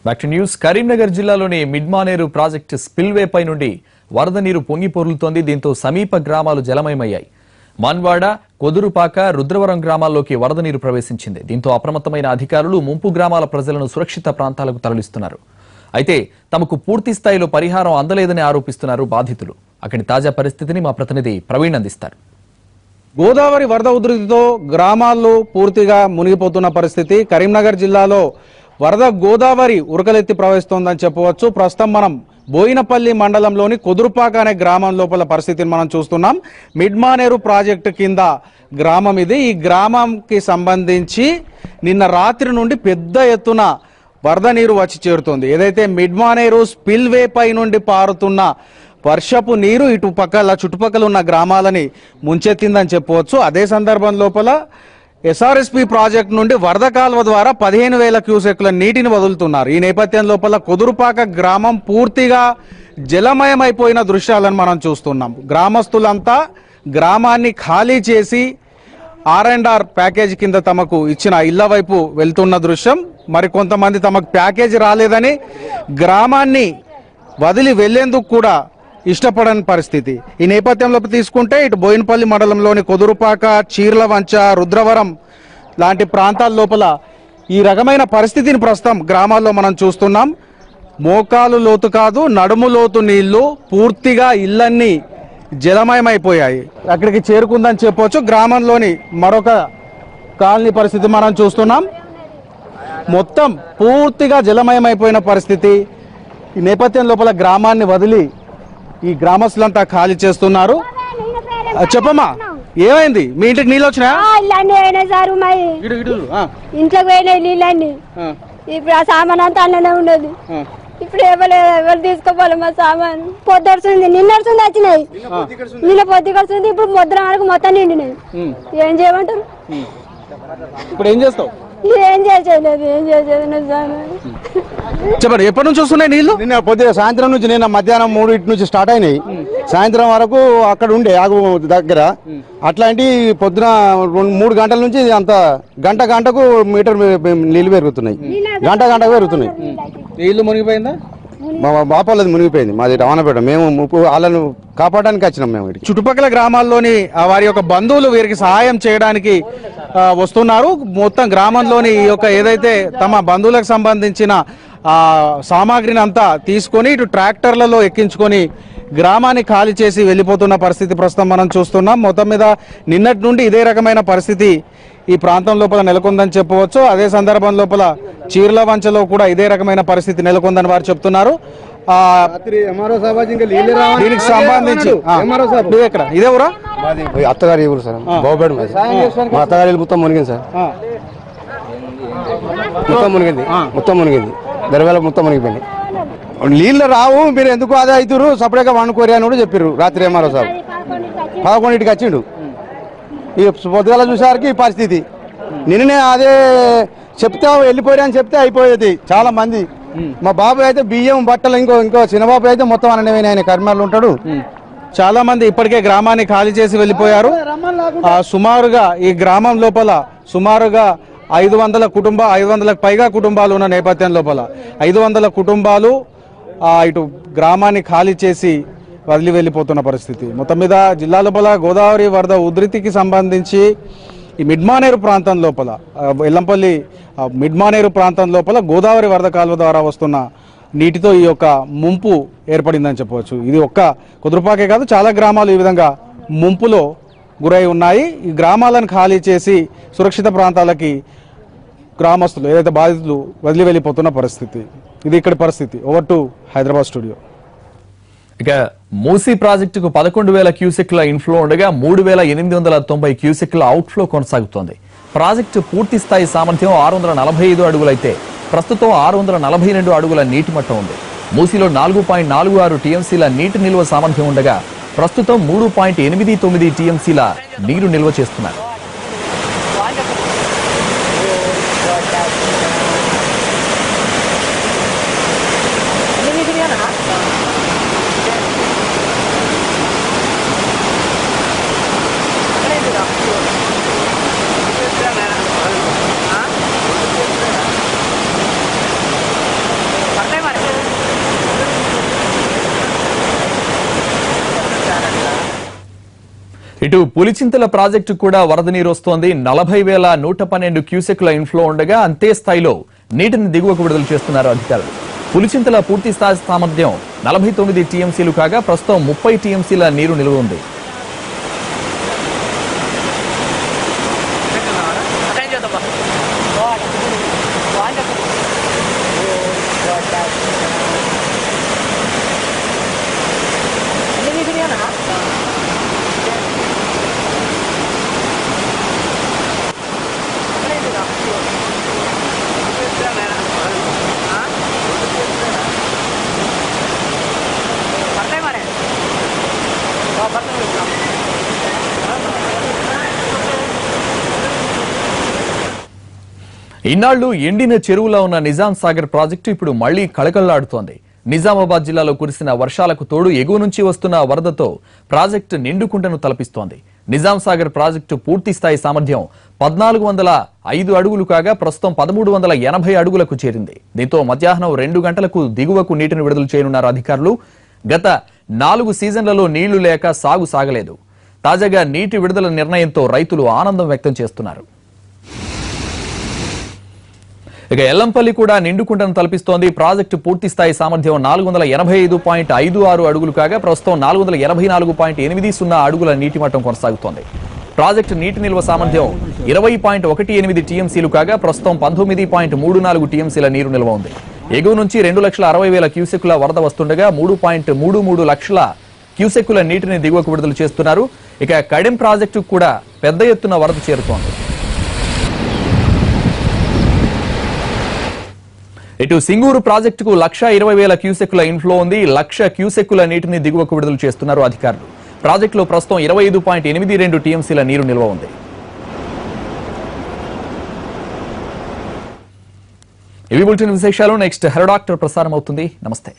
Back to news. Karimnagar జిల్లాలోని Mid Manair project spillway పై నుండి వరద నీరు పొంగి పొర్లుతోంది. దీంతో సమీప గ్రామాలు జలమయమయ్యాయి. మన్వాడ, కొదురుపాక, రుద్రవరం గ్రామాల్లోకి వరద నీరు ప్రవేశించింది. దీంతో అప్రమత్తమైన అధికారులు ముంపు గ్రామాల ప్రజలను సురక్షిత ప్రాంతాలకు తరలిస్తున్నారు. అయితే తమకు పూర్తి స్థాయిలో పరిహారం అందలేదని ఆరోపిస్తున్నారు బాధితులు. అక్కడి తాజా పరిస్థితిని మా ప్రతినిధి ప్రవీణ్ అందిస్తారు. గోదావరి వరద ఉధృతితో గ్రామాల్లో పూర్తిగా మునిగిపోతున్న పరిస్థితి. కరీంనగర్ జిల్లాలో వరద గోదావరి ఉరకలెత్తి ప్రవహిస్తోందని చెప్పవచ్చు. ప్రస్తుతం మనం బోయినపల్లి మండలంలోని కొదురుపాక అనే గ్రామం లోపల పరిస్థితిని మనం చూస్తున్నాం. మిడ్మానేరు ప్రాజెక్టు కింద గ్రామం ఇది. ఈ గ్రామంకి సంబంధించి నిన్న రాత్రి నుండి పెద్ద ఎత్తున వరద నీరు వచ్చి చేరుతోంది. ఏదైతే మిడ్మానేరు స్పిల్వే పై నుండి పారుతున్న వర్షపు నీరు ఇటు పక్కల చుట్టుపక్కల ఉన్న గ్రామాలని ముంచెత్తిందని చెప్పవచ్చు. అదే సందర్భం లోపల ఎస్ఆర్ఎస్పి ప్రాజెక్టు నుండి వరద కాలువ ద్వారా 15,000 క్యూసెక్ల నీటిని వదులుతున్నారు. ఈ నేపథ్యం లోపల కొదురుపాక గ్రామం పూర్తిగా జలమయమైపోయిన దృశ్యాలను మనం చూస్తున్నాం. గ్రామస్తులంతా గ్రామాన్ని ఖాళీ చేసి R&R ప్యాకేజీ కింద తమకు ఇచ్చిన ఇళ్ల వైపు వెళ్తున్న దృశ్యం. మరికొంతమంది తమకు ప్యాకేజీ రాలేదని గ్రామాన్ని వదిలి వెళ్లేందుకు కూడా ఇష్టపడని పరిస్థితి. ఈ నేపథ్యంలో తీసుకుంటే ఇటు బోయినపల్లి మండలంలోని కొదురుపాక, చీర్లవంచ, రుద్రవరం లాంటి ప్రాంతాల లోపల ఈ రకమైన పరిస్థితిని ప్రస్తుతం గ్రామాల్లో మనం చూస్తున్నాం. మోకాలు లోతు కాదు, నడుము లోతు నీళ్లు పూర్తిగా ఇళ్లన్నీ జలమయమైపోయాయి. అక్కడికి చేరుకుందని చెప్పవచ్చు. గ్రామంలోని మరొక కాలనీ పరిస్థితి మనం చూస్తున్నాం. మొత్తం పూర్తిగా జలమయమైపోయిన పరిస్థితి. ఈ నేపథ్యం లోపల గ్రామాన్ని వదిలి ఈ గ్రామస్తులంతా ఖాళీ చేస్తున్నారు. చెప్పమ్మా, ఏమైంది? మీ ఇంటికి నీళ్ళు వచ్చినాయా? ఇంట్లోకి పోయినాయి నీళ్ళన్నీ. ఇప్పుడు ఆ సామాన్ అంతా అన్ననే ఉండదు. ఇప్పుడు ఎవరు తీసుకోవాలి మా సామాన్? పొద్దుడుతుంది, నిన్నడుతుంది వచ్చినాయి, నిన్న పొద్దుకొస్తుంది. ఇప్పుడు ముద్ర వరకు మొత్తం నిండినాయి. ఏం చేయమంటారు? ఇప్పుడు ఏం చేస్తావు? ఏం చేసేది చెప్పండి. ఎప్పటి నుంచి వస్తున్నాయి నీళ్లు? నిన్న పొద్దున సాయంత్రం నుంచి, నిన్న మధ్యాహ్నం 3 నుంచి స్టార్ట్ అయినాయి. సాయంత్రం వరకు అక్కడ ఉండే ఆగు దగ్గర. అట్లాంటి పొద్దున 3 గంటల నుంచి అంత గంటకు మీటర్ నీళ్లు పెరుగుతున్నాయి. గంటకు పెరుగుతున్నాయి. నీళ్లు మునిగిపోయిందా? మా బాపాలది మునిగిపోయింది. మాది రవాణాపేట. మేము వాళ్ళను కాపాడడానికి వచ్చినాం. మేము చుట్టుపక్కల గ్రామాల్లోని వారి యొక్క బంధువులు వీరికి సహాయం చేయడానికి వస్తున్నారు. మొత్తం గ్రామంలోని ఈ యొక్క ఏదైతే తమ బంధువులకు సంబంధించిన సామాగ్రిని అంతా తీసుకొని ఇటు ట్రాక్టర్లలో ఎక్కించుకొని గ్రామాన్ని ఖాళీ చేసి వెళ్ళిపోతున్న పరిస్థితి ప్రస్తుతం మనం చూస్తున్నాం. మొత్తం మీద నిన్నటి నుండి ఇదే రకమైన పరిస్థితి ఈ ప్రాంతం లోపల నెలకొందని చెప్పవచ్చు. అదే సందర్భం లోపల చీర్లవంచలో కూడా ఇదే రకమైన పరిస్థితి నెలకొందని వారు చెప్తున్నారు. దీనికి సంబంధించి ఇదే ఊరా? అత్తగారి ఊరు సార్, బాబుపేట. మా అత్తగారి మొత్తం మునిగింది సార్. మొత్తం మునిగింది. దర్వేళ మొత్తం మునిగిపోయింది. నీళ్ళు రావు, మీరు ఎందుకు అదే అవుతారు, సపరేట్గా వండుకోరి అని కూడా చెప్పారు రాత్రి. ఎంఆర్ఓ సార్ 11ంటికి వచ్చిండు. ఈ పొద్దుగాల చూసేవారికి ఈ పరిస్థితి. నిన్ననే అదే చెప్తే వెళ్ళిపోయారు అని చెప్తే అయిపోయేది. చాలా మంది మా బాబు అయితే బియ్యం, బట్టలు, ఇంకో చిన్నబాబు అయితే మొత్తం అననేమైనా, ఆయన కర్మలు ఉంటాడు. చాలా మంది ఇప్పటికే గ్రామాన్ని ఖాళీ చేసి వెళ్ళిపోయారు. సుమారుగా ఈ గ్రామం లోపల సుమారుగా 500లకు పైగా కుటుంబాలు ఉన్న నేపథ్యం లోపల 500 కుటుంబాలు ఇటు గ్రామాన్ని ఖాళీ చేసి వదిలి వెళ్ళిపోతున్న పరిస్థితి. మొత్తం మీద జిల్లా లోపల గోదావరి వరద ఉధృతికి సంబంధించి ఈ మిడ్మానేరు ప్రాంతం లోపల, ఎల్లంపల్లి మిడ్మానేరు ప్రాంతం లోపల గోదావరి వరద కాలువ ద్వారా వస్తున్న నీటితో ఈ యొక్క ముంపు ఏర్పడిందని చెప్పవచ్చు. ఇది ఒక్క కుదురుపాకే కాదు, చాలా గ్రామాలు ఈ విధంగా ముంపులో గురై ఉన్నాయి. ఈ గ్రామాలను ఖాళీ చేసి సురక్షిత ప్రాంతాలకి గ్రామస్తులు ఏదైతే బాధితులు వదిలి వెళ్ళిపోతున్న పరిస్థితి. ఇది ఇక్కడి పరిస్థితి. Over to Hyderabad studio. ఇక మూసీ ప్రాజెక్టుకు 11,000 క్యూసెక్ల ఇన్ఫ్లో ఉండగా 3,890 క్యూసెక్ల అవుట్ఫ్లో కొనసాగుతోంది. ప్రాజెక్టు పూర్తి స్థాయి సామర్థ్యం 645 అడుగులైతే ప్రస్తుతం 642 అడుగుల నీటి మట్టం ఉంది. మూసీలో 4.46 టీఎంసీల నీటి నిల్వ సామర్థ్యం ఉండగా ప్రస్తుతం 3.89 టీఎంసీల నీరు నిల్వ చేస్తున్నారు. ఇటు పులిచింతల ప్రాజెక్టు కూడా వరద నీరు వస్తోంది. 40,112 క్యూసెక్ల ఇన్ఫ్లో ఉండగా అంతే స్థాయిలో నీటిని దిగువకు విడుదల చేస్తున్నారు అధికారులు. పులిచింతల పూర్తి స్థాయి సామర్థ్యం 49 టీఎంసీలు కాగా ప్రస్తుతం 30 టీఎంసీల నీరు నిల్వ ఉంది. ఇన్నాళ్లు ఎండిన చెరువులో ఉన్న నిజాం సాగర్ ప్రాజెక్టు ఇప్పుడు మళ్లీ కళకళలాడుతోంది. నిజామాబాద్ జిల్లాలో కురిసిన వర్షాలకు తోడు ఎగువ నుంచి వస్తున్న వరదతో ప్రాజెక్టు నిండుకుంటను తలపిస్తోంది. నిజాం సాగర్ ప్రాజెక్టు పూర్తి స్థాయి సామర్థ్యం 1405 అడుగులు కాగా ప్రస్తుతం 1380 అడుగులకు చేరింది. దీంతో మధ్యాహ్నం 2 గంటలకు దిగువకు నీటిని విడుదల చేయనున్నారు అధికారులు. గత 4 సీజన్లలో నీళ్లు లేక సాగు సాగలేదు. తాజాగా నీటి విడుదల నిర్ణయంతో రైతులు ఆనందం వ్యక్తం చేస్తున్నారు. ఇక ఎల్లంపల్లి కూడా నిండుకుంటను తలపిస్తోంది. ప్రాజెక్టు పూర్తి స్థాయి సామర్థ్యం 485.56 అడుగులు కాగా ప్రస్తుతం 484.80 అడుగుల నీటి మట్టం కొనసాగుతోంది. ప్రాజెక్టు నీటి నిల్వ సామర్థ్యం 20.18 టీఎంసీలు కాగా ప్రస్తుతం 19.34 టీఎంసీల నీరు నిల్వ ఉంది. ఎగువ నుంచి 2,60,000 క్యూసెక్కుల వరద వస్తుండగా 3.33 లక్షల క్యూసెక్కుల నీటిని దిగువకు విడుదల చేస్తున్నారు. ఇక కడెం ప్రాజెక్టు కూడా పెద్ద ఎత్తున వరద చేరుతోంది. ఇటు సింగూరు ప్రాజెక్టుకు 1,20,000 క్యూసెక్కుల ఇన్ఫ్లో ఉంది. 1,00,000 క్యూసెక్కుల నీటిని దిగువకు విడుదల చేస్తున్నారు అధికారులు. ప్రాజెక్టులో ప్రస్తుతం 25.82 టీఎంసీల నీరు నిల్వ ఉంది. ఇవి బులెటిన్ విశేషాలు. నెక్స్ట్ హెలో డాక్టర్ ప్రసారం అవుతుంది. నమస్తే.